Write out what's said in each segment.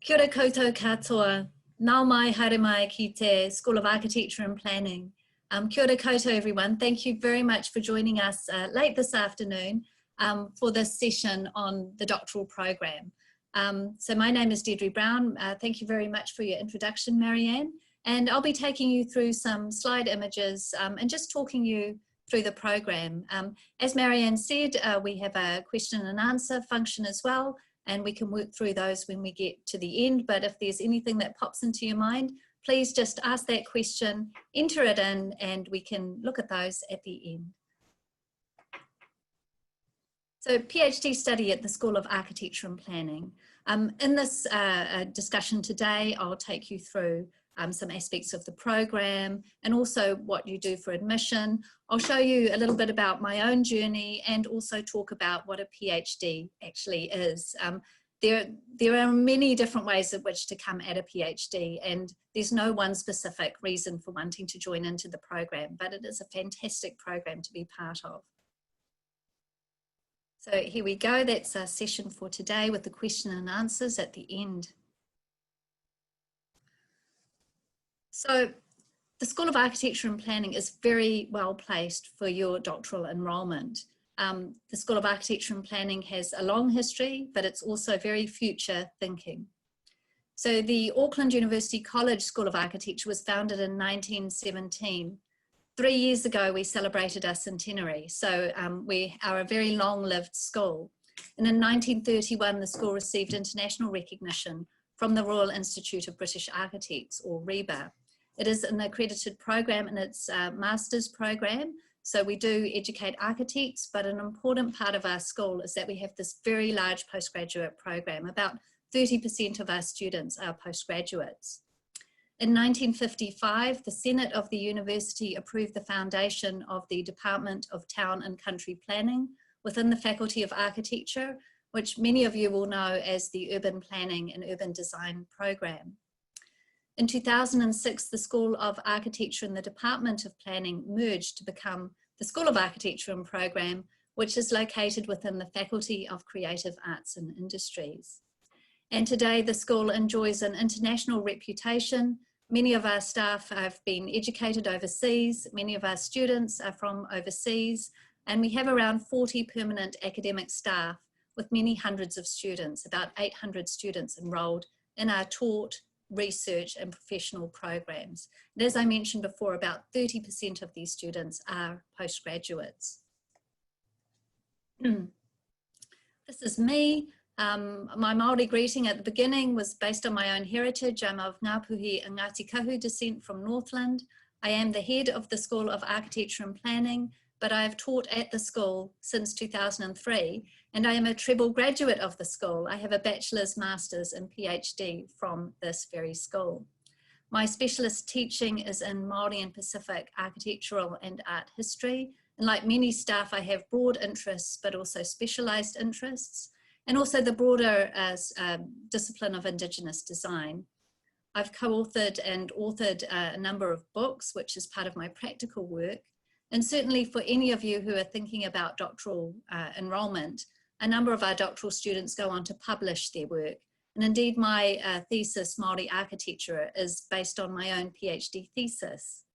Kia ora koutou katoa. Nau mai haere mai ki te School of Architecture and Planning. Kia ora koutou everyone. Thank you very much for joining us late this afternoon for this session on the doctoral program. So my name is Deidre Brown. Thank you very much for your introduction, Marianne. And I'll be taking you through some slide images and just talking you through the program. As Marianne said, we have a question and answer function as well, and we can work through those when we get to the end. But if there's anything that pops into your mind, please just ask that question, enter it in, and we can look at those at the end. So PhD study at the School of Architecture and Planning. In this discussion today, I'll take you through some aspects of the program and also what you do for admission. I'll show you a little bit about my own journey and also talk about what a PhD actually is. There are many different ways in which to come at a PhD, and there's no one specific reason for wanting to join into the program, but it is a fantastic program to be part of. So here we go, that's our session for today with the question and answers at the end. So the School of Architecture and Planning is very well placed for your doctoral enrolment. The School of Architecture and Planning has a long history, but it's also very future thinking. So the Auckland University College School of Architecture was founded in 1917. 3 years ago, we celebrated our centenary. So we are a very long-lived school. And in 1931, the school received international recognition from the Royal Institute of British Architects, or RIBA. It is an accredited program and it's a master's program. So we do educate architects, but an important part of our school is that we have this very large postgraduate program. About 30% of our students are postgraduates. In 1955, the Senate of the university approved the foundation of the Department of Town and Country Planning within the Faculty of Architecture, which many of you will know as the Urban Planning and Urban Design program. In 2006, the School of Architecture and the Department of Planning merged to become the School of Architecture and Program, which is located within the Faculty of Creative Arts and Industries. And today the school enjoys an international reputation. Many of our staff have been educated overseas, many of our students are from overseas, and we have around 40 permanent academic staff with many hundreds of students, about 800 students enrolled in our taught, research and professional programs. And as I mentioned before, about 30% of these students are postgraduates. This is me. My Māori greeting at the beginning was based on my own heritage. I'm of Ngāpuhi and Ngāti Kahu descent from Northland. I am the head of the School of Architecture and Planning, but I have taught at the school since 2003, and I am a treble graduate of the school. I have a bachelor's, master's and PhD from this very school. My specialist teaching is in Māori and Pacific architectural and art history, and like many staff, I have broad interests, but also specialised interests, and also the broader discipline of Indigenous design. I've co-authored and authored a number of books, which is part of my practical work. And certainly for any of you who are thinking about doctoral enrolment, a number of our doctoral students go on to publish their work. And indeed my thesis, Māori Architecture, is based on my own PhD thesis.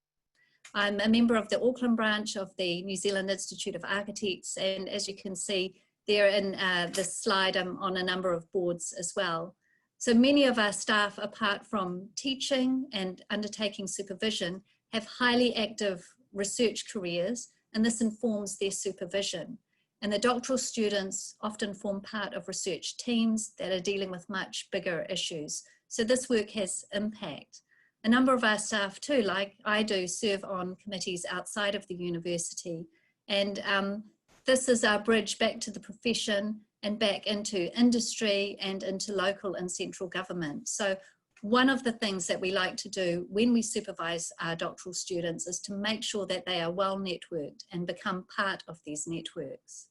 I'm a member of the Auckland branch of the New Zealand Institute of Architects, and as you can see there in this slide, I'm on a number of boards as well. So many of our staff, apart from teaching and undertaking supervision, have highly active research careers, and this informs their supervision. And the doctoral students often form part of research teams that are dealing with much bigger issues. So this work has impact. A number of our staff too, like I do, serve on committees outside of the university. And this is our bridge back to the profession and back into industry and into local and central government. So one of the things that we like to do when we supervise our doctoral students is to make sure that they are well networked and become part of these networks.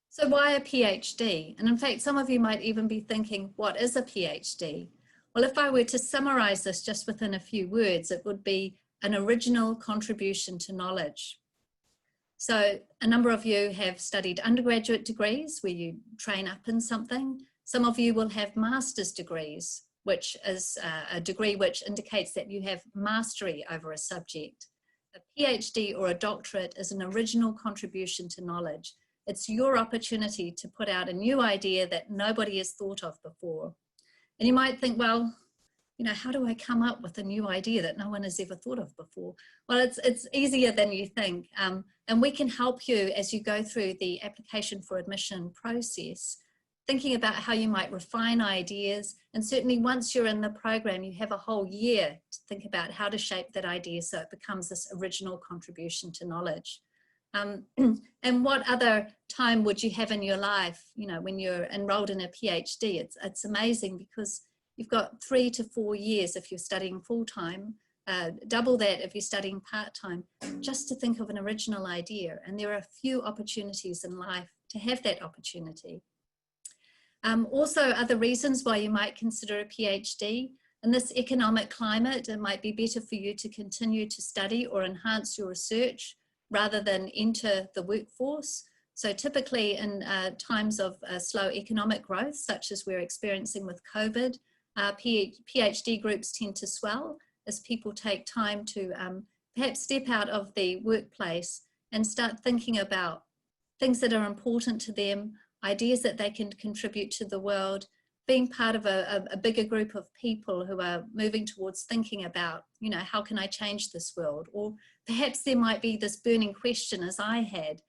So why a PhD? And in fact, some of you might even be thinking, what is a PhD? Well, if I were to summarize this just within a few words, it would be an original contribution to knowledge. So a number of you have studied undergraduate degrees where you train up in something. Some of you will have master's degrees, which is a degree which indicates that you have mastery over a subject. A PhD or a doctorate is an original contribution to knowledge. It's your opportunity to put out a new idea that nobody has thought of before. And you might think, well, you know, how do I come up with a new idea that no one has ever thought of before? Well, it's easier than you think. And we can help you as you go through the application for admission process, thinking about how you might refine ideas. And certainly once you're in the program, you have a whole year to think about how to shape that idea so it becomes this original contribution to knowledge. And what other time would you have in your life, you know, when you're enrolled in a PhD? It's amazing because you've got 3 to 4 years if you're studying full-time, double that if you're studying part-time, just to think of an original idea. And there are a few opportunities in life to have that opportunity. Also, other reasons why you might consider a PhD. In this economic climate, it might be better for you to continue to study or enhance your research rather than enter the workforce. So typically in times of slow economic growth, such as we're experiencing with COVID, PhD groups tend to swell as people take time to perhaps step out of the workplace and start thinking about things that are important to them, ideas that they can contribute to the world, being part of a bigger group of people who are moving towards thinking about, you know, how can I change this world? Or perhaps there might be this burning question, as I had,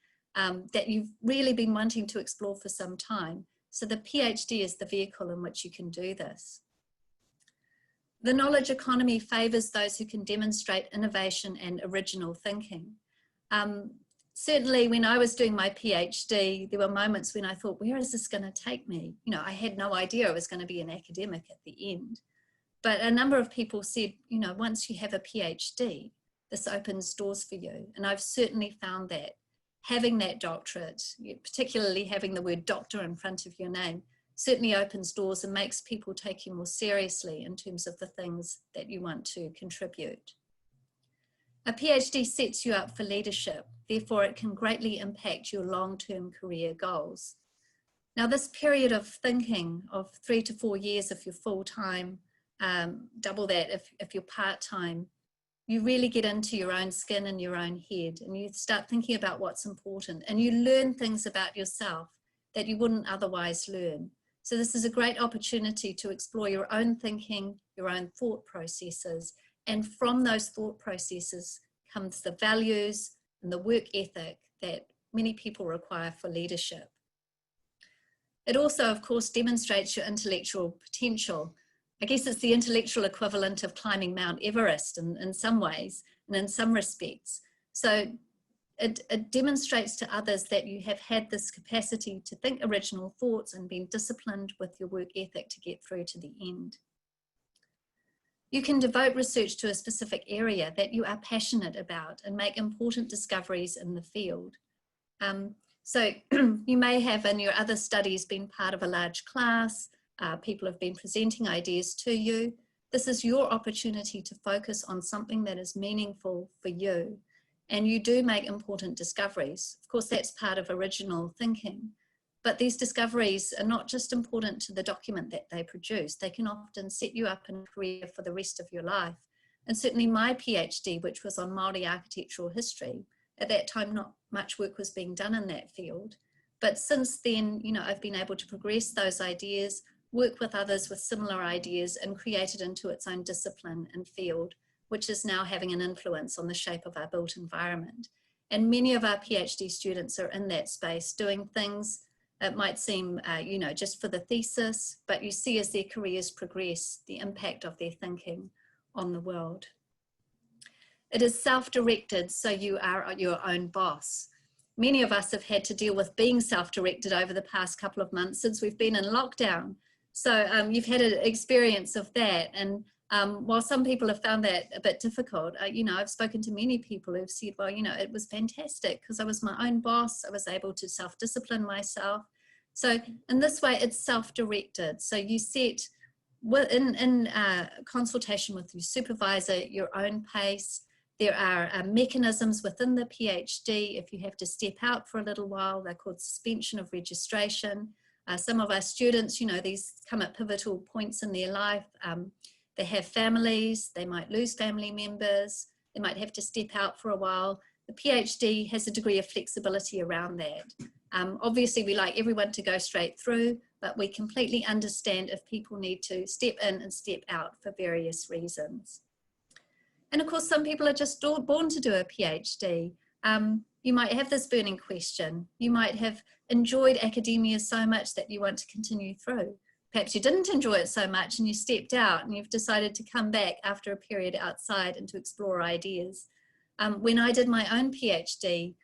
that you've really been wanting to explore for some time. So the PhD is the vehicle in which you can do this. The knowledge economy favours those who can demonstrate innovation and original thinking. Certainly when I was doing my PhD, there were moments when I thought, where is this going to take me? You know, I had no idea I was going to be an academic at the end. But a number of people said, you know, once you have a PhD, this opens doors for you. And I've certainly found that having that doctorate, particularly having the word doctor in front of your name, certainly opens doors and makes people take you more seriously in terms of the things that you want to contribute. A PhD sets you up for leadership, therefore it can greatly impact your long-term career goals. Now this period of thinking of 3 to 4 years if you're full-time, double that if you're part-time, you really get into your own skin and your own head and you start thinking about what's important and you learn things about yourself that you wouldn't otherwise learn. So this is a great opportunity to explore your own thinking, your own thought processes, and from those thought processes comes the values and the work ethic that many people require for leadership. It also, of course, demonstrates your intellectual potential. I guess it's the intellectual equivalent of climbing Mount Everest in some ways and in some respects. So it demonstrates to others that you have had this capacity to think original thoughts and been disciplined with your work ethic to get through to the end. You can devote research to a specific area that you are passionate about and make important discoveries in the field. So you may have in your other studies been part of a large class, people have been presenting ideas to you. This is your opportunity to focus on something that is meaningful for you. And you do make important discoveries. Of course, that's part of original thinking. But these discoveries are not just important to the document that they produce. They can often set you up in a career for the rest of your life. And certainly my PhD, which was on Māori architectural history, at that time not much work was being done in that field. But since then, you know, I've been able to progress those ideas, work with others with similar ideas and create it into its own discipline and field, which is now having an influence on the shape of our built environment. And many of our PhD students are in that space doing things. It might seem, you know, just for the thesis, but you see as their careers progress, the impact of their thinking on the world. It is self-directed, so you are your own boss. Many of us have had to deal with being self-directed over the past couple of months since we've been in lockdown. So you've had an experience of that. And while some people have found that a bit difficult, you know, I've spoken to many people who've said, well, you know, it was fantastic because I was my own boss. I was able to self-discipline myself. So in this way, it's self-directed. So you set, in consultation with your supervisor, your own pace. There are mechanisms within the PhD. If you have to step out for a little while, they're called suspension of registration. Some of our students, you know, these come at pivotal points in their life. They have families, they might lose family members, they might have to step out for a while. The PhD has a degree of flexibility around that. Obviously, we like everyone to go straight through, but we completely understand if people need to step in and step out for various reasons. And of course, some people are just born to do a PhD. You might have this burning question. You might have enjoyed academia so much that you want to continue through. Perhaps you didn't enjoy it so much and you stepped out and you've decided to come back after a period outside and to explore ideas. When I did my own PhD,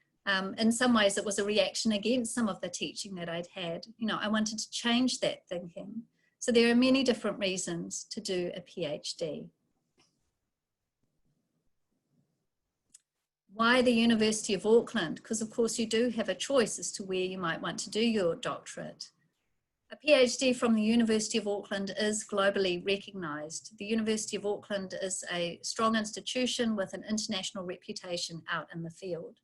in some ways it was a reaction against some of the teaching that I'd had. You know, I wanted to change that thinking. So there are many different reasons to do a PhD. Why the University of Auckland? Because of course you do have a choice as to where you might want to do your doctorate. A PhD from the University of Auckland is globally recognised. The University of Auckland is a strong institution with an international reputation out in the field.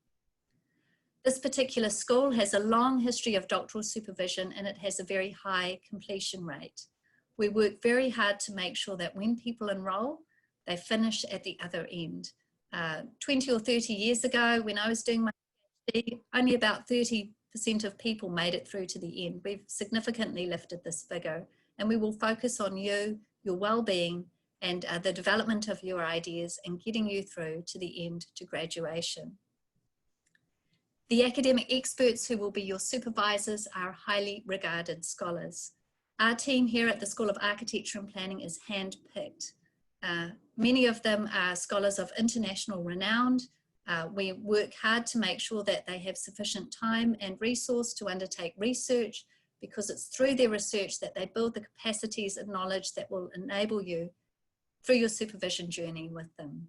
This particular school has a long history of doctoral supervision and it has a very high completion rate. We work very hard to make sure that when people enrol, they finish at the other end. 20 or 30 years ago, when I was doing my PhD, only about 30% of people made it through to the end. We've significantly lifted this figure, and we will focus on you, your well-being, and the development of your ideas and getting you through to the end to graduation. The academic experts who will be your supervisors are highly regarded scholars. Our team here at the School of Architecture and Planning is hand-picked. Many of them are scholars of international renown. We work hard to make sure that they have sufficient time and resource to undertake research, because it's through their research that they build the capacities and knowledge that will enable you through your supervision journey with them.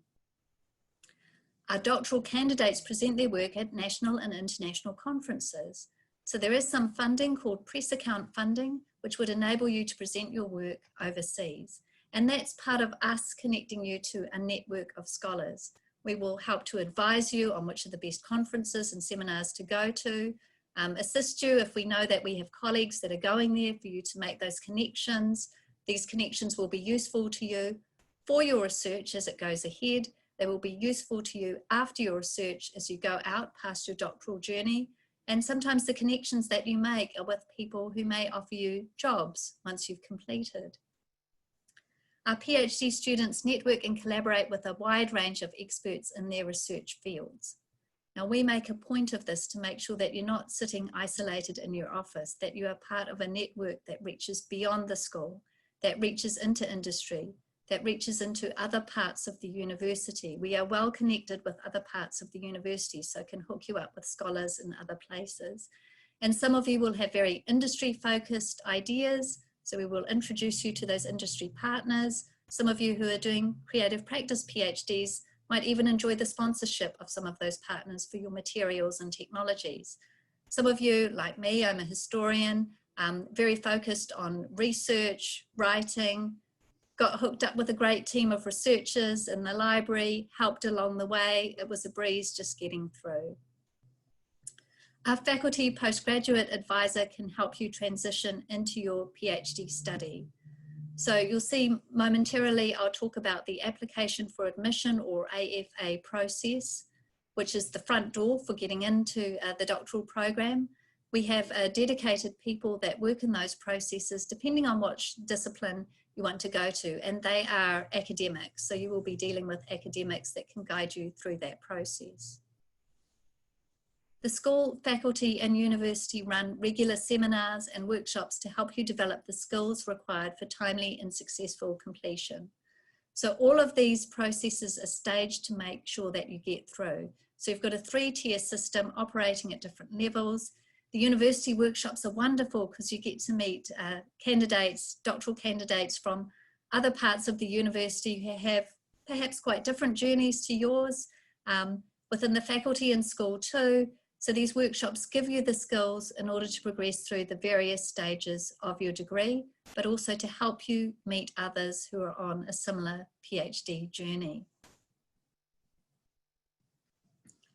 Our doctoral candidates present their work at national and international conferences. So there is some funding called press account funding, which would enable you to present your work overseas. And that's part of us connecting you to a network of scholars. We will help to advise you on which are the best conferences and seminars to go to, assist you if we know that we have colleagues that are going there for you to make those connections. These connections will be useful to you for your research as it goes ahead. They will be useful to you after your research as you go out past your doctoral journey. And sometimes the connections that you make are with people who may offer you jobs once you've completed. Our PhD students network and collaborate with a wide range of experts in their research fields. Now, we make a point of this to make sure that you're not sitting isolated in your office, that you are part of a network that reaches beyond the school, that reaches into industry, that reaches into other parts of the university. We are well connected with other parts of the university, so can hook you up with scholars in other places. And some of you will have very industry-focused ideas, so we will introduce you to those industry partners. Some of you who are doing creative practice PhDs might even enjoy the sponsorship of some of those partners for your materials and technologies. Some of you, like me, I'm a historian, very focused on research, writing, got hooked up with a great team of researchers in the library, helped along the way. It was a breeze just getting through. Our faculty postgraduate advisor can help you transition into your PhD study. So you'll see momentarily, I'll talk about the application for admission or AFA process, which is the front door for getting into the doctoral program. We have dedicated people that work in those processes depending on what discipline you want to go to, and they are academics. So you will be dealing with academics that can guide you through that process. The school, faculty and university run regular seminars and workshops to help you develop the skills required for timely and successful completion. So all of these processes are staged to make sure that you get through. So you've got a 3-tier system operating at different levels. The university workshops are wonderful because you get to meet candidates, doctoral candidates from other parts of the university who have perhaps quite different journeys to yours, within the faculty and school too. So these workshops give you the skills in order to progress through the various stages of your degree, but also to help you meet others who are on a similar PhD journey.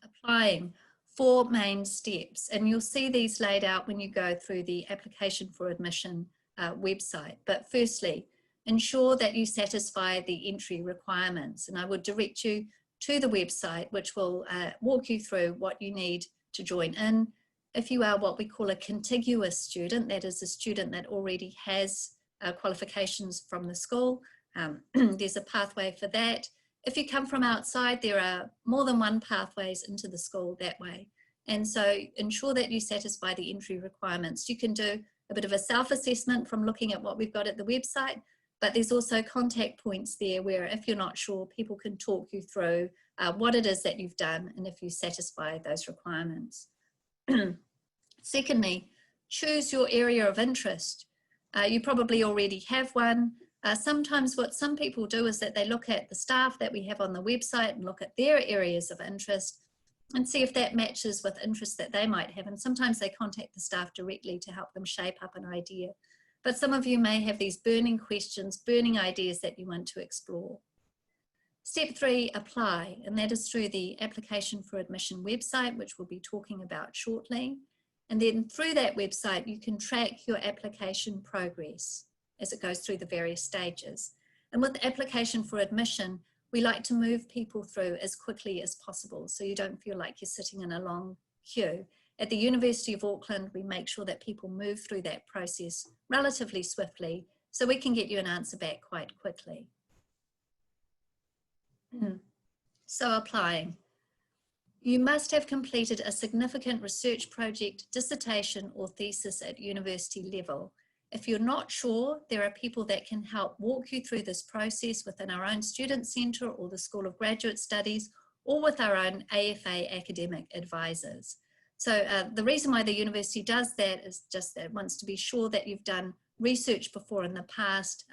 Applying. 4 main steps, and you'll see these laid out when you go through the application for admission website. But firstly, ensure that you satisfy the entry requirements, and I would direct you to the website, which will walk you through what you need to join in. If you are what we call a contiguous student, that is a student that already has qualifications from the school, there's a pathway for that. If you come from outside, there are more than one pathways into the school that way. And so ensure that you satisfy the entry requirements. You can do a bit of a self-assessment from looking at what we've got at the website, but there's also contact points there where if you're not sure, people can talk you through what it is that you've done and if you satisfy those requirements. Secondly, choose your area of interest. You probably already have one. Sometimes what some people do is that they look at the staff that we have on the website and look at their areas of interest and see if that matches with interests that they might have. And sometimes they contact the staff directly to help them shape up an idea. But some of you may have these burning questions, burning ideas that you want to explore. Step 3, apply, and that is through the application for admission website, which we'll be talking about shortly. And then through that website, you can track your application progress as it goes through the various stages. And with the application for admission, we like to move people through as quickly as possible so you don't feel like you're sitting in a long queue. At the University of Auckland, we make sure that people move through that process relatively swiftly so we can get you an answer back quite quickly. So applying. You must have completed a significant research project, dissertation or thesis at university level. If you're not sure, there are people that can help walk you through this process within our own student centre or the School of Graduate Studies or with our own AFA academic advisors. So the reason why the university does that is just that it wants to be sure that you've done research before in the past,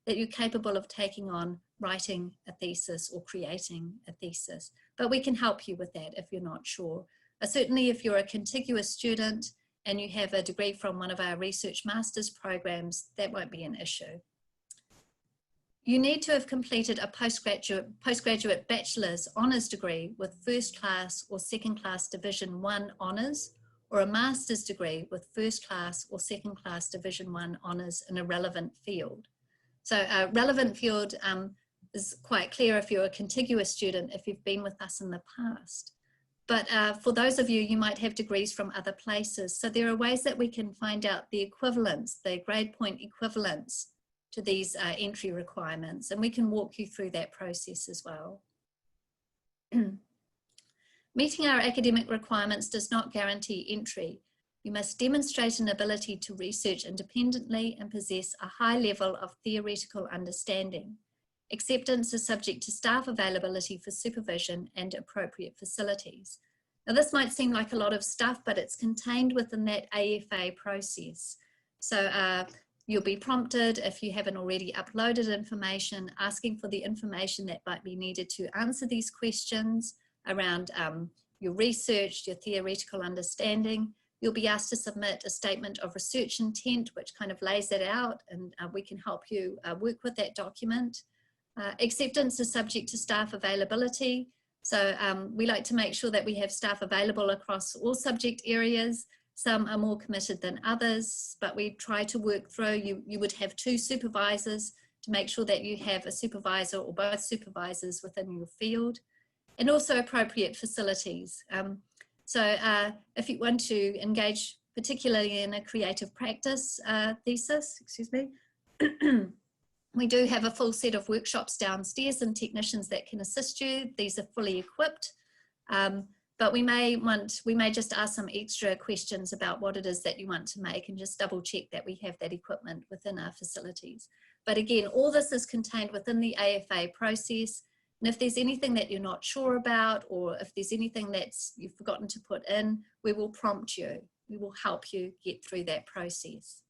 that you're capable of taking on writing a thesis or creating a thesis. But we can help you with that if you're not sure. Certainly if you're a contiguous student and you have a degree from one of our research master's programs, that won't be an issue. You need to have completed a postgraduate bachelor's honours degree with first class or second class Division 1 honours, or a master's degree with first class or second class Division 1 honours in a relevant field. So a relevant field is quite clear if you're a contiguous student, if you've been with us in the past. But for those of you, you might have degrees from other places. So there are ways that we can find out the equivalents, the grade point equivalents to these entry requirements, and we can walk you through that process as well. Meeting our academic requirements does not guarantee entry. You must demonstrate an ability to research independently and possess a high level of theoretical understanding. Acceptance is subject to staff availability for supervision and appropriate facilities. Now this might seem like a lot of stuff, but it's contained within that AFA process. So you'll be prompted if you haven't already uploaded information, asking for the information that might be needed to answer these questions around your research, your theoretical understanding. You'll be asked to submit a statement of research intent, which kind of lays that out, and we can help you work with that document. Acceptance is subject to staff availability. So we like to make sure that we have staff available across all subject areas. Some are more committed than others, but we try to work through. You would have 2 supervisors to make sure that you have a supervisor or both supervisors within your field, and also appropriate facilities. So if you want to engage particularly in a creative practice thesis, we do have a full set of workshops downstairs and technicians that can assist you. These are fully equipped, but we may just ask some extra questions about what it is that you want to make and just double check that we have that equipment within our facilities. But again, all this is contained within the AFA process. And if there's anything that you're not sure about, or if there's anything that's you've forgotten to put in, we will prompt you. We will help you get through that process.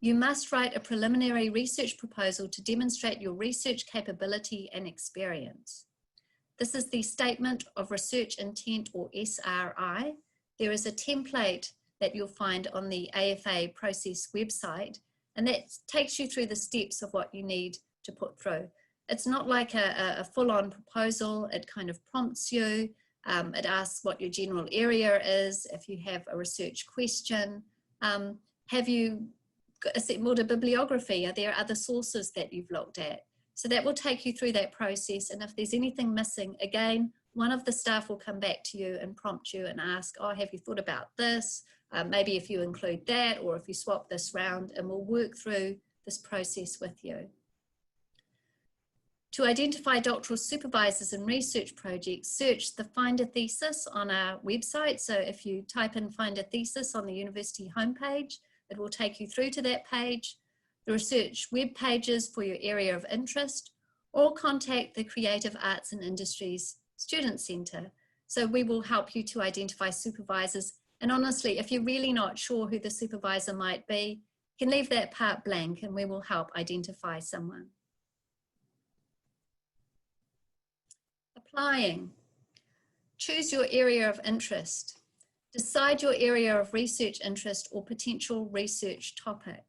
You must write a preliminary research proposal to demonstrate your research capability and experience. This is the Statement of Research Intent, or SRI. There is a template that you'll find on the AFA process website, and that takes you through the steps of what you need to put through. It's not like a full-on proposal. It kind of prompts you. It asks what your general area is, if you have a research question, have you assembled a bibliography, are there other sources that you've looked at? So that will take you through that process, and if there's anything missing, again, one of the staff will come back to you and prompt you and ask, oh, have you thought about this? Maybe if you include that, or if you swap this round, and we'll work through this process with you. To identify doctoral supervisors in research projects, search the Find a Thesis on our website. So if you type in Find a Thesis on the university homepage, it will take you through to that page, the research web pages for your area of interest, or contact the Creative Arts and Industries Student Centre. So we will help you to identify supervisors. And honestly, if you're really not sure who the supervisor might be, you can leave that part blank and we will help identify someone. Applying. Choose your area of interest. Decide your area of research interest or potential research topic.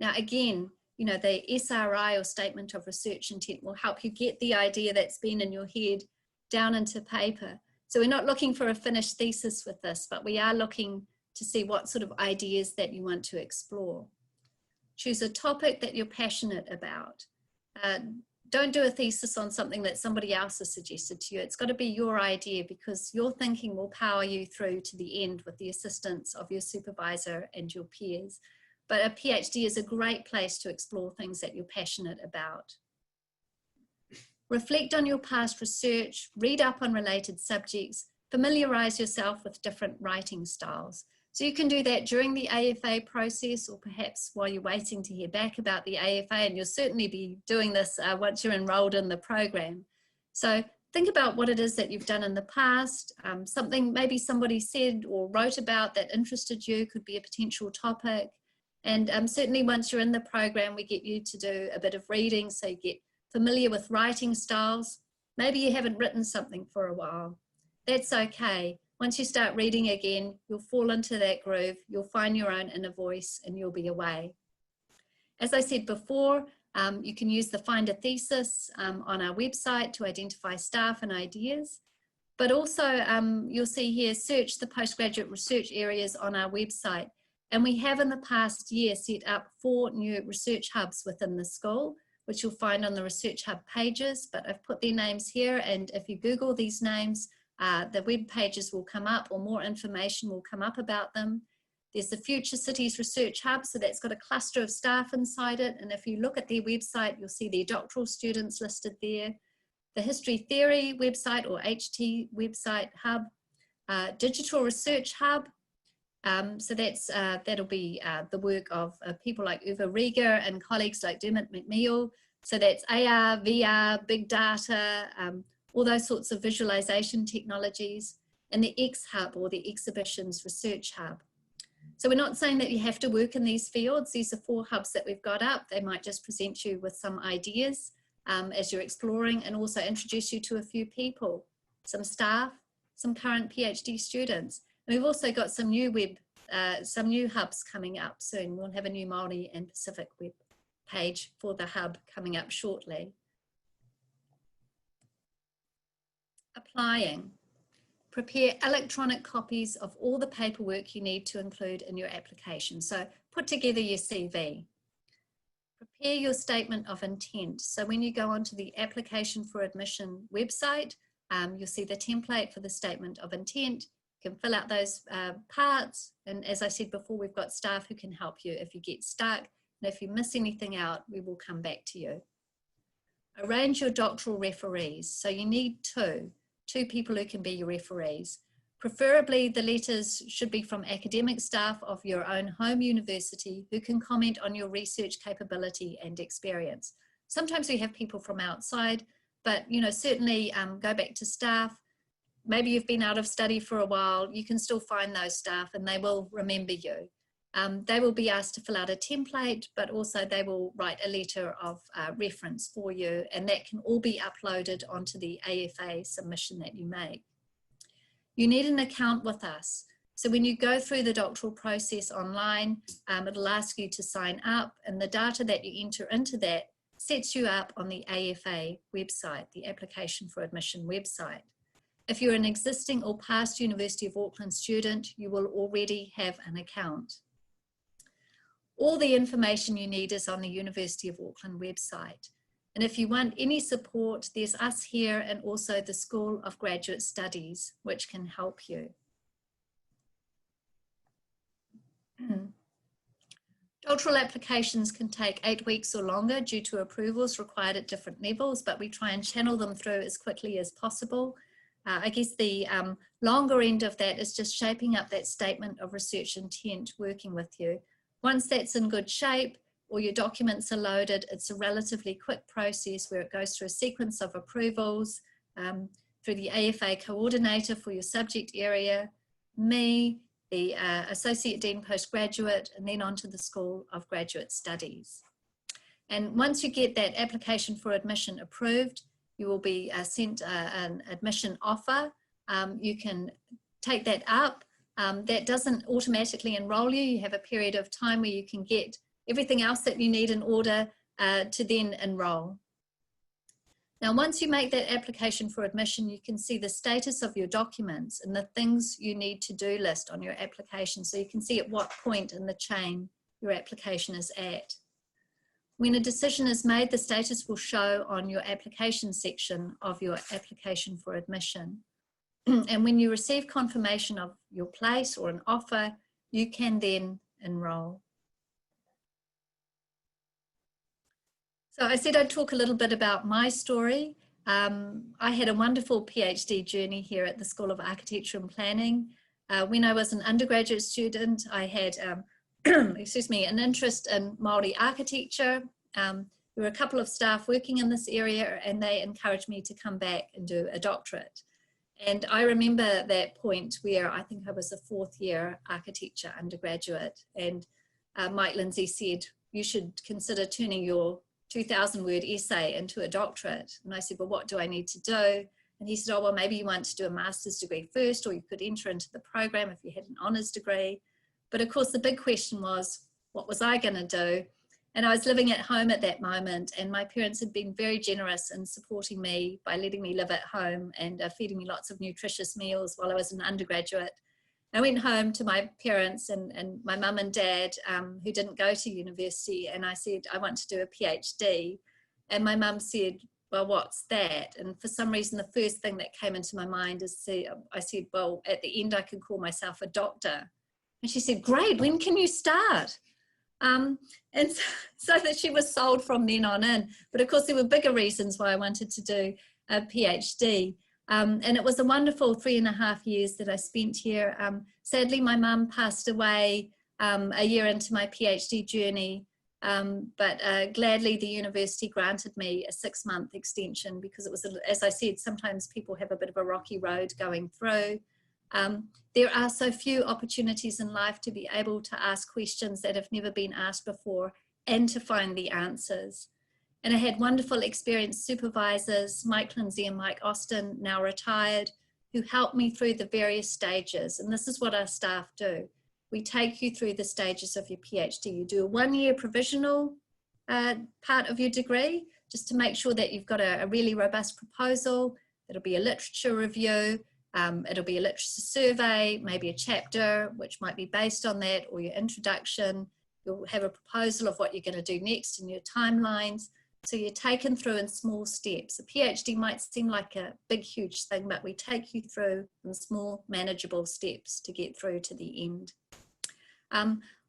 Now again, you know, the SRI or Statement of Research Intent will help you get the idea that's been in your head down into paper. So we're not looking for a finished thesis with this, but we are looking to see what sort of ideas that you want to explore. Choose a topic that you're passionate about. Don't do a thesis on something that somebody else has suggested to you. It's got to be your idea, because your thinking will power you through to the end with the assistance of your supervisor and your peers. But a PhD is a great place to explore things that you're passionate about. Reflect on your past research, read up on related subjects, familiarize yourself with different writing styles. So you can do that during the AFA process, or perhaps while you're waiting to hear back about the AFA, and you'll certainly be doing this once you're enrolled in the program. So think about what it is that you've done in the past, something maybe somebody said or wrote about that interested you, could be a potential topic. And certainly once you're in the program, we get you to do a bit of reading, so you get familiar with writing styles. Maybe you haven't written something for a while. That's okay. Once you start reading again, you'll fall into that groove, you'll find your own inner voice, and you'll be away. As I said before, you can use the Find a Thesis on our website to identify staff and ideas. But also, you'll see here, search the postgraduate research areas on our website. And we have in the past year set up 4 new research hubs within the school, which you'll find on the Research Hub pages, but I've put their names here, and if you Google these names, the web pages will come up, or more information will come up about them. There's the Future Cities Research Hub, so that's got a cluster of staff inside it, and if you look at their website, you'll see their doctoral students listed there. The History Theory website, or HT website hub, Digital Research Hub, so that's that'll be the work of people like Uwe Rieger and colleagues like Dermot McNeil. So that's AR, VR, big data, all those sorts of visualization technologies. And the X Hub, or the Exhibitions Research Hub. So we're not saying that you have to work in these fields. These are 4 hubs that we've got up. They might just present you with some ideas as you're exploring, and also introduce you to a few people, some staff, some current PhD students. And we've also got some new hubs coming up soon. We'll have a new Māori and Pacific web page for the hub coming up shortly. Applying. Prepare electronic copies of all the paperwork you need to include in your application. So put together your CV. Prepare your statement of intent. So when you go onto the application for admission website, you'll see the template for the statement of intent. You can fill out those parts. And as I said before, we've got staff who can help you if you get stuck. And if you miss anything out, we will come back to you. Arrange your doctoral referees. So you need two people who can be your referees. Preferably the letters should be from academic staff of your own home university who can comment on your research capability and experience. Sometimes we have people from outside, but certainly go back to staff. Maybe you've been out of study for a while, you can still find those staff and they will remember you. They will be asked to fill out a template, but also they will write a letter of reference for you, and that can all be uploaded onto the AFA submission that you make. You need an account with us. So when you go through the doctoral process online, it'll ask you to sign up, and the data that you enter into that sets you up on the AFA website, the Application for Admission website. If you're an existing or past University of Auckland student, you will already have an account. All the information you need is on the University of Auckland website. And if you want any support, there's us here and also the School of Graduate Studies, which can help you. Doctoral applications can take 8 weeks or longer due to approvals required at different levels, but we try and channel them through as quickly as possible. I guess the longer end of that is just shaping up that statement of research intent, working with you. Once that's in good shape, or your documents are loaded, it's a relatively quick process where it goes through a sequence of approvals, through the AFA coordinator for your subject area, me, the Associate Dean Postgraduate, and then on to the School of Graduate Studies. And once you get that application for admission approved, you will be sent an admission offer. You can take that up. That doesn't automatically enroll you. You have a period of time where you can get everything else that you need in order to then enroll. Now, once you make that application for admission, you can see the status of your documents and the things you need to do list on your application. So you can see at what point in the chain your application is at. When a decision is made, the status will show on your application section of your application for admission. And when you receive confirmation of your place or an offer, you can then enroll. So I said I'd talk a little bit about my story. I had a wonderful PhD journey here at the School of Architecture and Planning. When I was an undergraduate student, I had, excuse me, an interest in Māori architecture. There were a couple of staff working in this area and they encouraged me to come back and do a doctorate. And I remember that point where I think I was a 4th year architecture undergraduate, and Mike Lindsay said, you should consider turning your 2,000-word essay into a doctorate. And I said, well, what do I need to do? And he said, oh, well, maybe you want to do a master's degree first, or you could enter into the program if you had an honours degree. But of course, the big question was, what was I going to do? And I was living at home at that moment, and my parents had been very generous in supporting me by letting me live at home and feeding me lots of nutritious meals while I was an undergraduate. I went home to my parents and my mum and dad, who didn't go to university, and I said, I want to do a PhD. And my mum said, well, what's that? And for some reason, the first thing that came into my mind is, I said, well, at the end, I can call myself a doctor. And she said, great, when can you start? And so that she was sold from then on in. But of course, there were bigger reasons why I wanted to do a PhD. And it was a wonderful 3.5 years that I spent here. Sadly, my mum passed away a year into my PhD journey, but gladly the university granted me a 6-month extension because it was, as I said, sometimes people have a bit of a rocky road going through. There are so few opportunities in life to be able to ask questions that have never been asked before and to find the answers. And I had wonderful experienced supervisors, Mike Lindsay and Mike Austin, now retired, who helped me through the various stages. And this is what our staff do. We take you through the stages of your PhD. You do a 1-year provisional part of your degree, just to make sure that you've got a really robust proposal. It'll be a literature review. It'll be a literature survey, maybe a chapter, which might be based on that, or your introduction. You'll have a proposal of what you're going to do next in your timelines. So you're taken through in small steps. A PhD might seem like a big, huge thing, but we take you through in small, manageable steps to get through to the end.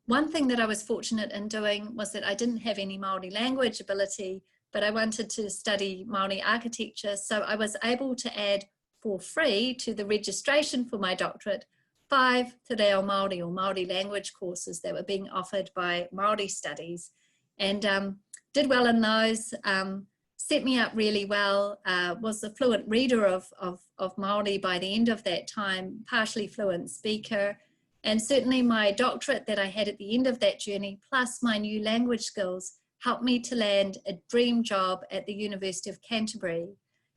One thing that I was fortunate in doing was that I didn't have any Māori language ability, but I wanted to study Māori architecture. So I was able to add for free to the registration for my doctorate 5 Te Reo Māori or Māori language courses that were being offered by Māori Studies, and did well in those, set me up really well, was a fluent reader of Māori by the end of that time, partially fluent speaker, and certainly my doctorate that I had at the end of that journey, plus my new language skills, helped me to land a dream job at the University of Canterbury,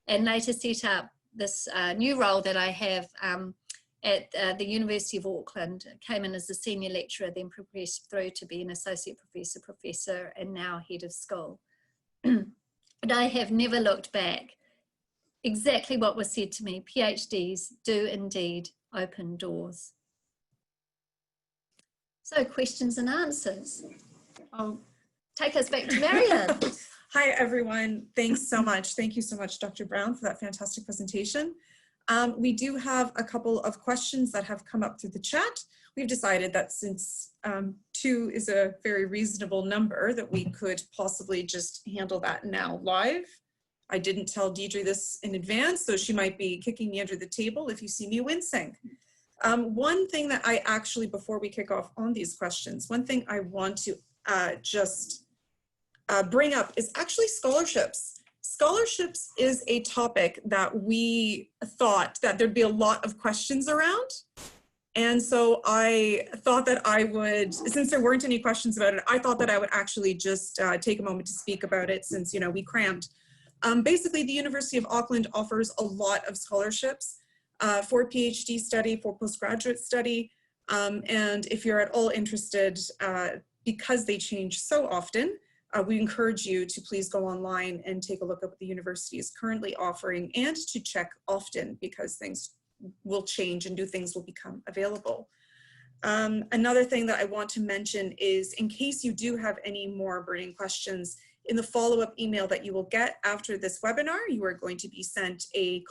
and later set up this new role that I have at the University of Auckland. Came in as a senior lecturer, then progressed through to be an associate professor, and now head of school. And I have never looked back. exactly what was said to me. PhDs do indeed open doors. So questions and answers. I'll take us back to Marianne. Hi, everyone. Thanks so much. Thank you so much, Dr. Brown, for that fantastic presentation. We do have a couple of questions that have come up through the chat. We've decided that since 2 is a very reasonable number, that we could possibly just handle that now live. I didn't tell Deidre this in advance, so she might be kicking me under the table if you see me wincing. One thing that I actually, before we kick off on these questions, one thing I want to just bring up is actually scholarships. Scholarships is a topic that we thought that there'd be a lot of questions around. And so I thought that I would, since there weren't any questions about it, I thought that I would actually just take a moment to speak about it since, you know, we crammed. Basically, the University of Auckland offers a lot of scholarships for PhD study, for postgraduate study. And if you're at all interested, because they change so often, we encourage you to please go online and take a look at what the university is currently offering and to check often because things will change and new things will become available. Another thing that I want to mention is in case you do have any more burning questions, in the follow-up email that you will get after this webinar, you are going to be sent a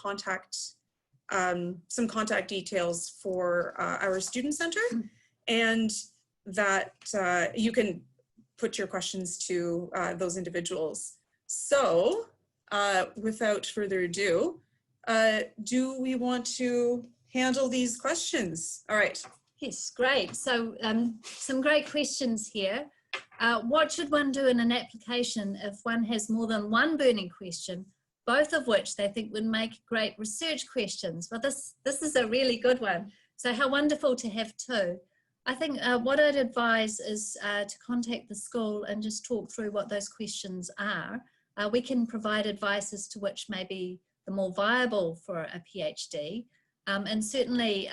some contact details for our student center, and that you can put your questions to those individuals. So without further ado, do we want to handle these questions? All right. Yes, great. So some great questions here. What should one do in an application if one has more than one burning question, both of which they think would make great research questions? Well, this is a really good one. So how wonderful to have 2. I think what I'd advise is to contact the school and just talk through what those questions are. We can provide advice as to which may be the more viable for a PhD. And certainly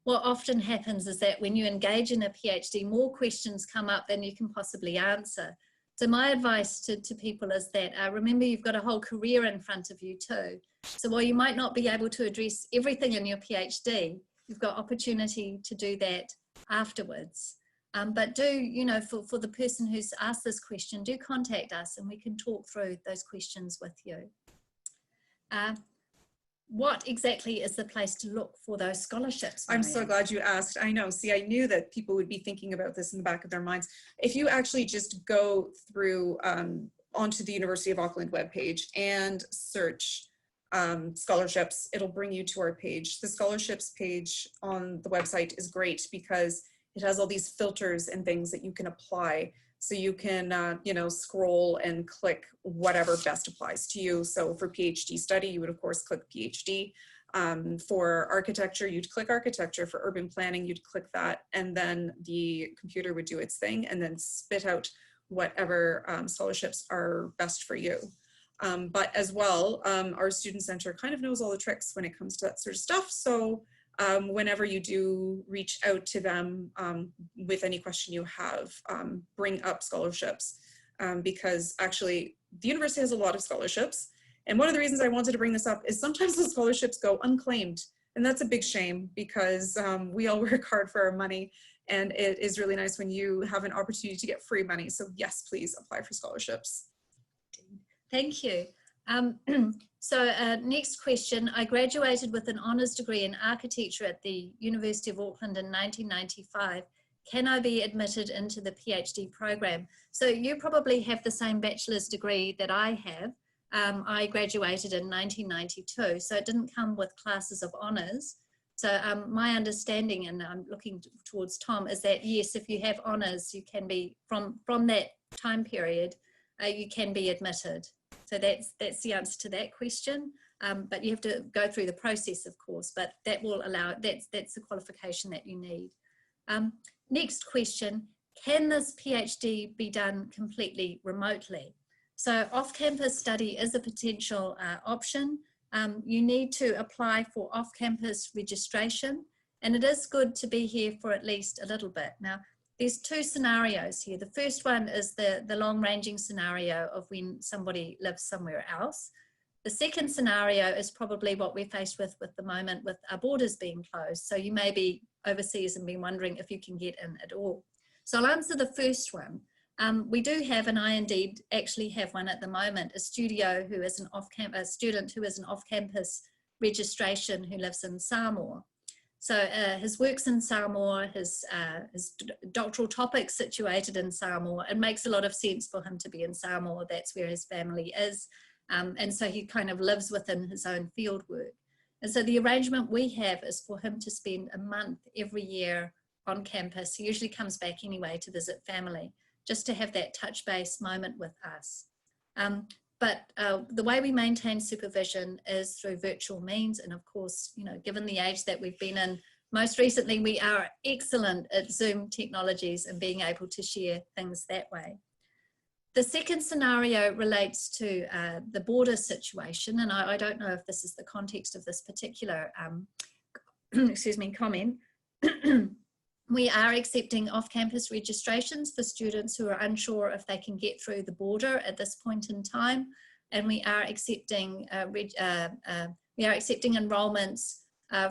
what often happens is that when you engage in a PhD, more questions come up than you can possibly answer. So my advice to people is that remember you've got a whole career in front of you too. So while you might not be able to address everything in your PhD, you've got opportunity to do that afterwards. But do, you know, for the person who's asked this question, do contact us and we can talk through those questions with you. What exactly is the place to look for those scholarships, Marianne? I'm so glad you asked. I know, see, I knew that people would be thinking about this in the back of their minds. If you actually just go through onto the University of Auckland webpage and search scholarships, it'll bring you to our page. The scholarships page on the website is great because it has all these filters and things that you can apply. So you can, you know, scroll and click whatever best applies to you. So for PhD study, you would of course click PhD. For architecture, you'd click architecture. For urban planning, you'd click that. And then the computer would do its thing and then spit out whatever scholarships are best for you. But as well, our student center kind of knows all the tricks when it comes to that sort of stuff. So whenever you do reach out to them with any question you have, bring up scholarships because actually the university has a lot of scholarships. And one of the reasons I wanted to bring this up is sometimes the scholarships go unclaimed. And that's a big shame because we all work hard for our money. And it is really nice when you have an opportunity to get free money. So yes, please apply for scholarships. Thank you. So next question, I graduated with an honours degree in architecture at the University of Auckland in 1995. Can I be admitted into the PhD program? So you probably have the same bachelor's degree that I have. I graduated in 1992, so it didn't come with classes of honours. So my understanding, and I'm looking towards Tom, is that yes, if you have honours, you can be, from that time period, you can be admitted. So that's the answer to that question. But you have to go through the process, of course, but that will allow, that's the qualification that you need. Next question, can this PhD be done completely remotely? So off-campus study is a potential option. You need to apply for off-campus registration, and it is good to be here for at least a little bit. Now, there's 2 scenarios here. The first one is the long-ranging scenario of when somebody lives somewhere else. The second scenario is probably what we're faced with the moment with our borders being closed. So you may be overseas and be wondering if you can get in at all. So I'll answer the first one. We do have, and I indeed actually have one at the moment, a student who is an off-campus registration who lives in Samoa. So his work's in Samoa, his doctoral topic's situated in Samoa. It makes a lot of sense for him to be in Samoa. That's where his family is. And so he kind of lives within his own field work. And so the arrangement we have is for him to spend a month every year on campus. He usually comes back anyway to visit family, just to have that touch base moment with us. But the way we maintain supervision is through virtual means. And of course, you know, given the age that we've been in, most recently, we are excellent at Zoom technologies and being able to share things that way. The second scenario relates to the border situation. And I don't know if this is the context of this particular, excuse me, comment. We are accepting off-campus registrations for students who are unsure if they can get through the border at this point in time, and we are accepting enrolments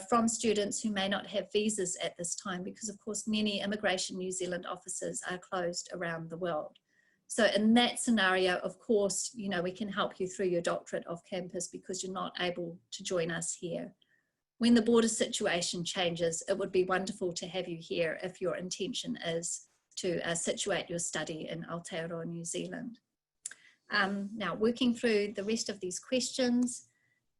from students who may not have visas at this time, because of course many Immigration New Zealand offices are closed around the world. So in that scenario, of course, you know, we can help you through your doctorate off campus because you're not able to join us here. When the border situation changes, it would be wonderful to have you here if your intention is to situate your study in Aotearoa, New Zealand. Now, working through the rest of these questions,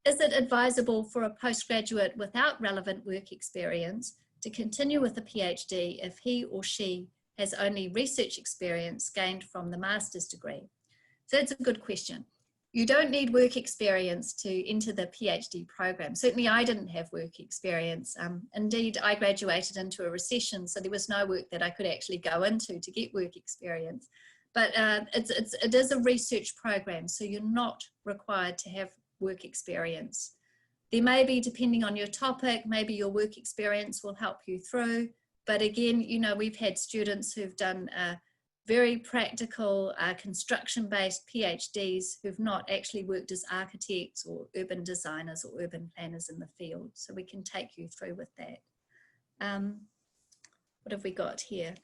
is it advisable for a postgraduate without relevant work experience to continue with a PhD if he or she has only research experience gained from the master's degree? So that's a good question. You don't need work experience to enter the PhD program. Certainly I didn't have work experience. Indeed, I graduated into a recession, so there was no work that I could actually go into to get work experience. But it is a research program, so you're not required to have work experience. There may be, depending on your topic, maybe your work experience will help you through. But again, you know, we've had students who've done very practical construction-based PhDs who've not actually worked as architects or urban designers or urban planners in the field. So we can take you through with that. What have we got here?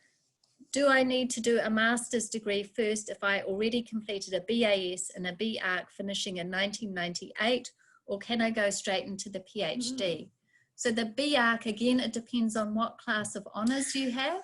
Do I need to do a master's degree first if I already completed a BAS and a BArch finishing in 1998, or can I go straight into the PhD? So the BArch, again, it depends on what class of honours you have.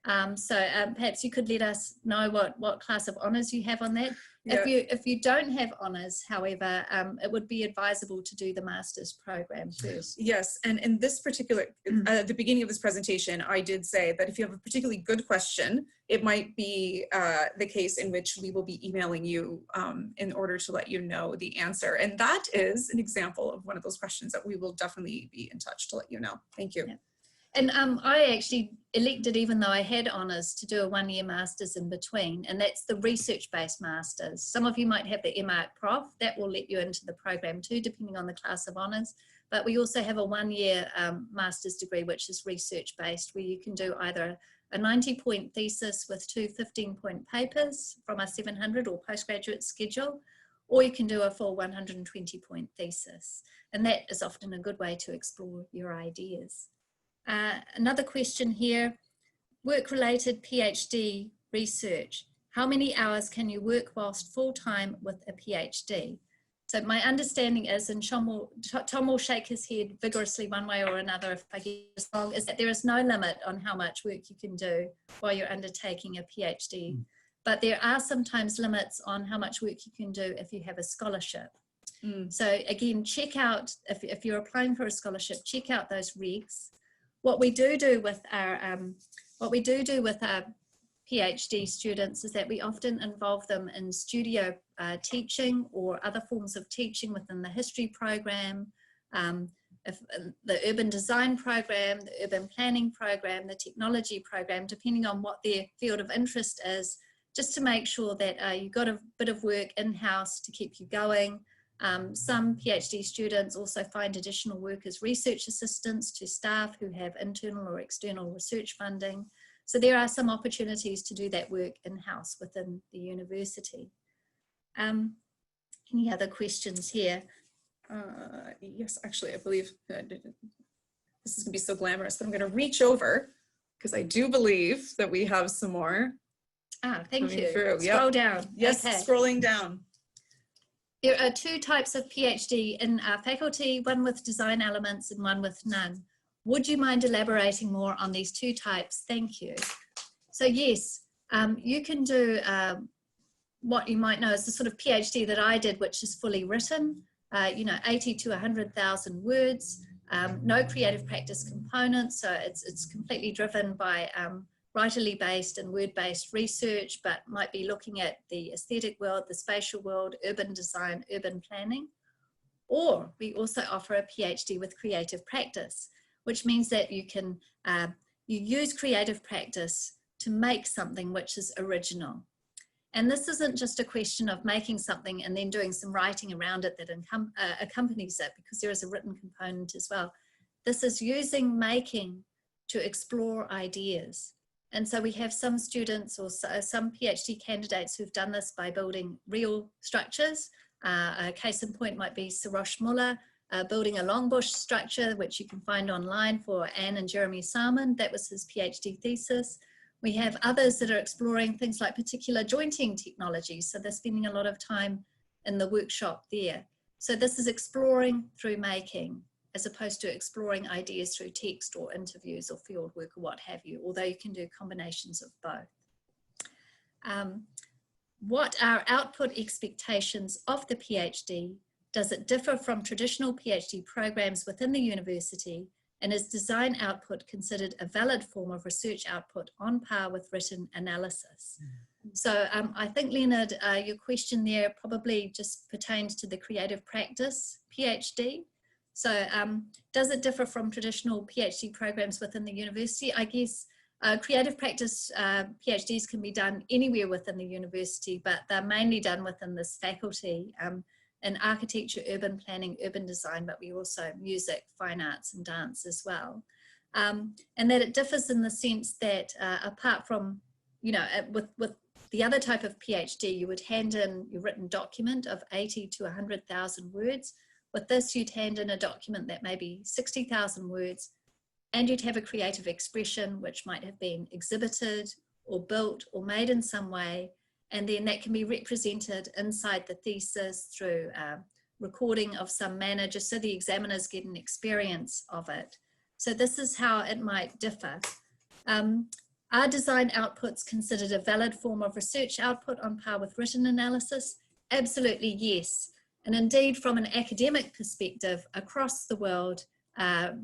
Perhaps you could let us know what class of honours you have on that. Yeah. If you don't have honours, however, it would be advisable to do the master's program first. Yes, and in this particular, at the beginning of this presentation, I did say that if you have a particularly good question, it might be the case in which we will be emailing you in order to let you know the answer. And that is an example of one of those questions that we will definitely be in touch to let you know. Thank you. Yeah. And I actually elected, even though I had honours, to do a one-year master's in between, and that's the research-based master's. Some of you might have the MArch Prof, that will let you into the program too, depending on the class of honours. But we also have a one-year master's degree, which is research-based, where you can do either a 90-point thesis with 2 15-point papers from our 700 or postgraduate schedule, or you can do a full 120-point thesis. And that is often a good way to explore your ideas. Another question here, work-related PhD research. How many hours can you work whilst full-time with a PhD? So my understanding is, and Tom will shake his head vigorously one way or another if I get this wrong, is that there is no limit on how much work you can do while you're undertaking a PhD. But there are sometimes limits on how much work you can do if you have a scholarship. So again, check out, if you're applying for a scholarship, check out those regs. What we do with our PhD students is that we often involve them in studio teaching or other forms of teaching within the history program, the urban design program, the urban planning program, the technology program, depending on what their field of interest is, just to make sure that you've got a bit of work in-house to keep you going. Some PhD students also find additional work as research assistants to staff who have internal or external research funding. So there are some opportunities to do that work in-house within the university. Any other questions here? Yes, actually, I believe this is gonna be so glamorous, but I'm gonna reach over because I do believe that we have some more. Ah, thank you. Through. Scroll down. Yes, okay. Scrolling down. There are two types of PhD in our faculty, one with design elements and one with none. Would you mind elaborating more on these two types? Thank you. So yes, you can do what you might know as the sort of PhD that I did, which is fully written, 80 to 100,000 words, no creative practice components. So it's completely driven by writerly based and word-based research, but might be looking at the aesthetic world, the spatial world, urban design, urban planning. Or we also offer a PhD with creative practice, which means that you can you use creative practice to make something which is original. And this isn't just a question of making something and then doing some writing around it that accompanies it, because there is a written component as well. This is using making to explore ideas. And so we have some students or some PhD candidates who've done this by building real structures. A case in point might be Sarosh Muller, building a Longbush structure, which you can find online for Anne and Jeremy Salmon. That was his PhD thesis. We have others that are exploring things like particular jointing technologies. So they're spending a lot of time in the workshop there. So this is exploring through making, as opposed to exploring ideas through text or interviews or field work or what have you, although you can do combinations of both. What are output expectations of the PhD? Does it differ from traditional PhD programs within the university? And is design output considered a valid form of research output on par with written analysis? So I think, Leonard, your question there probably just pertains to the creative practice PhD. So does it differ from traditional PhD programs within the university? I guess creative practice PhDs can be done anywhere within the university, but they're mainly done within this faculty. In architecture, urban planning, urban design, but we also music, fine arts and dance as well. And that it differs in the sense that apart from, with the other type of PhD, you would hand in your written document of 80 to 100,000 words. With this, you'd hand in a document that may be 60,000 words, and you'd have a creative expression which might have been exhibited or built or made in some way. And then that can be represented inside the thesis through recording of some manner, just so the examiners get an experience of it. So this is how it might differ. Are design outputs considered a valid form of research output on par with written analysis? Absolutely yes. And indeed, from an academic perspective, across the world,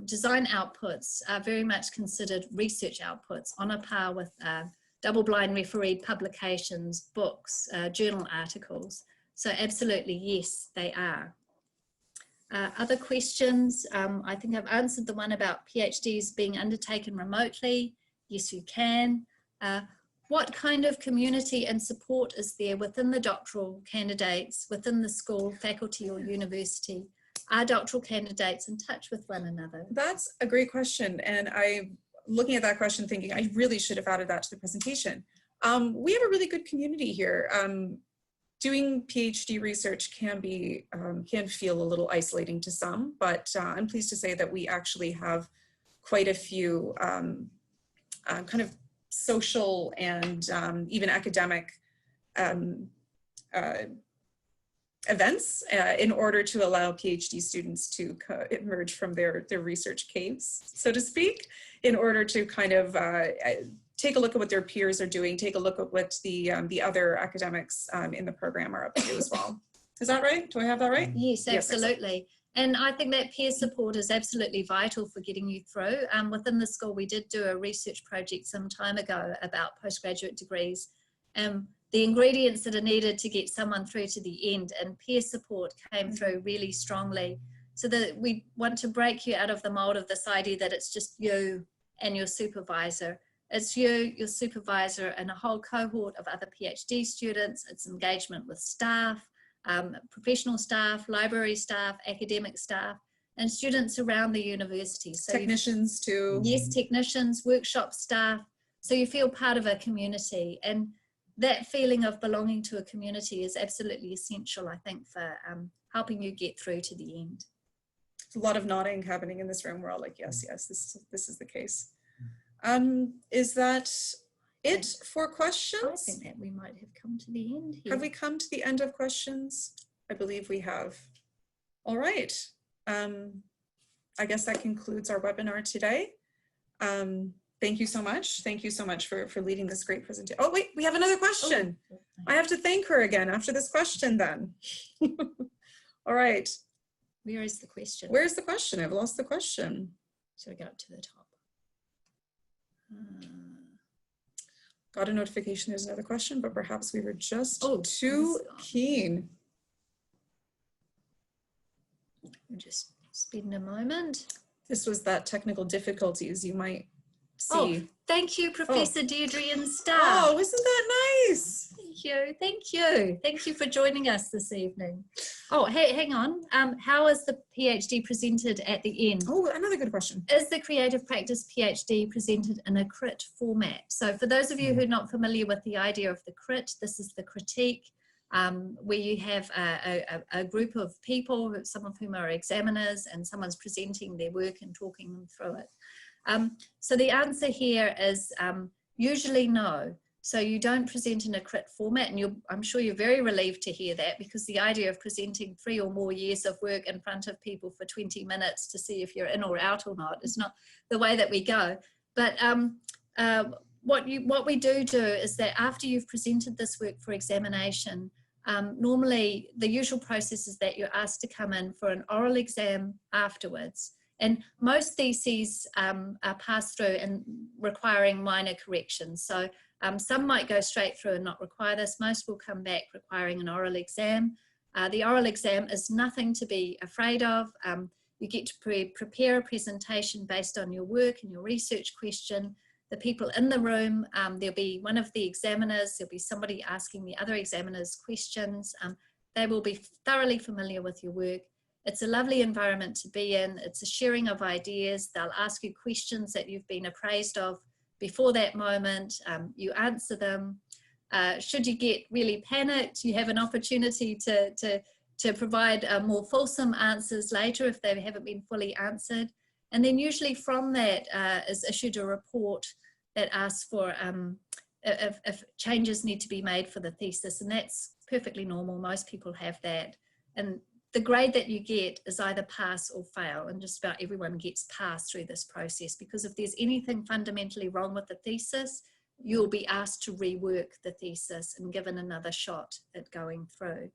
design outputs are very much considered research outputs on a par with double-blind refereed publications, books, journal articles. So absolutely, yes, they are. Other questions? I think I've answered the one about PhDs being undertaken remotely. Yes, you can. What kind of community and support is there within the doctoral candidates, within the school, faculty or university? Are doctoral candidates in touch with one another? That's a great question. And looking at that question, thinking I really should have added that to the presentation. We have a really good community here. Doing PhD research can feel a little isolating to some, but I'm pleased to say that we actually have quite a few kind of social and even academic events in order to allow PhD students to emerge from their research caves, so to speak, in order to kind of take a look at what their peers are doing, take a look at what the other academics in the program are up to as well. Is that right? Do I have that right? Yes, absolutely. And I think that peer support is absolutely vital for getting you through. Within the school, we did do a research project some time ago about postgraduate degrees. The ingredients that are needed to get someone through to the end, and peer support came through really strongly. So that we want to break you out of the mold of this idea that it's just you and your supervisor. It's you, your supervisor, and a whole cohort of other PhD students. It's engagement with staff, professional staff, library staff, academic staff, and students around the university. So technicians too. Yes, technicians, workshop staff. So you feel part of a community. And that feeling of belonging to a community is absolutely essential, I think, for helping you get through to the end. There's a lot of nodding happening in this room. We're all like, yes, yes, this is the case. Is that it for questions? I think that we might have come to the end here. Have we come to the end of questions? I believe we have. All right. I guess that concludes our webinar today. Thank you so much. Thank you so much for leading this great presentation. Oh, wait, we have another question. Oh, I have to thank her again after this question then. All right. Where is the question? Where's the question? I've lost the question. Should we go up to the top? Got a notification there's another question, but perhaps we were just too keen. We'll just spend a moment. This was that technical difficulties you might see. Oh, thank you, Professor Deidre and staff. Oh, isn't that nice? Thank you, thank you. Thank you for joining us this evening. Oh, hey, hang on. How is the PhD presented at the end? Oh, another good question. Is the Creative Practice PhD presented in a crit format? So for those of you who are not familiar with the idea of the crit, this is the critique, where you have a group of people, some of whom are examiners, and someone's presenting their work and talking them through it. So the answer here is usually no. So you don't present in a crit format, and I'm sure you're very relieved to hear that, because the idea of presenting 3 or more years of work in front of people for 20 minutes to see if you're in or out or not is not the way that we go. But what we do is that after you've presented this work for examination, normally the usual process is that you're asked to come in for an oral exam afterwards. And most theses are passed through and requiring minor corrections. So some might go straight through and not require this. Most will come back requiring an oral exam. The oral exam is nothing to be afraid of. You get to prepare a presentation based on your work and your research question. The people in the room, there'll be one of the examiners, there'll be somebody asking the other examiners questions. They will be thoroughly familiar with your work. It's a lovely environment to be in. It's a sharing of ideas. They'll ask you questions that you've been appraised of before that moment. You answer them. Should you get really panicked, you have an opportunity to provide more fulsome answers later if they haven't been fully answered. And then usually from that is issued a report that asks for if changes need to be made for the thesis, and that's perfectly normal. Most people have that. And the grade that you get is either pass or fail, and just about everyone gets passed through this process, because if there's anything fundamentally wrong with the thesis, you'll be asked to rework the thesis and given another shot at going through.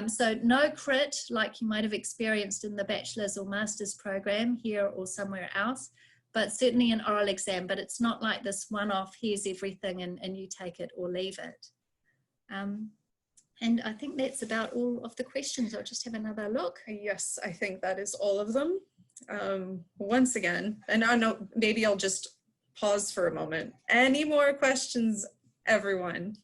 So no crit like you might have experienced in the bachelor's or master's program here or somewhere else, but certainly an oral exam. But it's not like this one-off, here's everything and you take it or leave it. And I think that's about all of the questions. I'll just have another look. Yes, I think that is all of them. Once again, and I know maybe I'll just pause for a moment. Any more questions, everyone?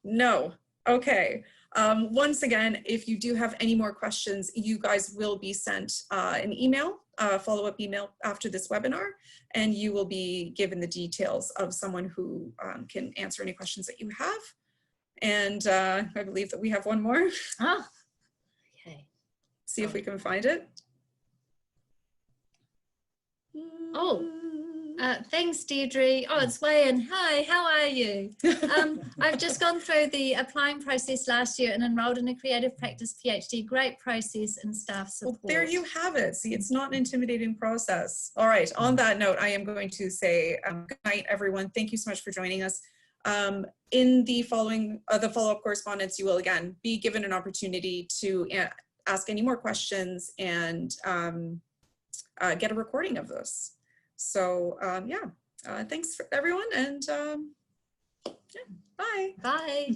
No. Okay. Once again, if you do have any more questions, you guys will be sent an email, a follow-up email after this webinar, and you will be given the details of someone who can answer any questions that you have. And I believe that we have one more. Ah, okay. See if we can find it. Oh, thanks, Deidre. Oh, it's Wayan. Hi, how are you? I've just gone through the applying process last year and enrolled in a creative practice PhD. Great process and staff support. Well, there you have it. See, it's not an intimidating process. All right, on that note, I am going to say good night, everyone. Thank you so much for joining us. In the follow-up correspondence, you will again be given an opportunity to ask any more questions and get a recording of this. So yeah, thanks for everyone, and yeah, bye. Bye.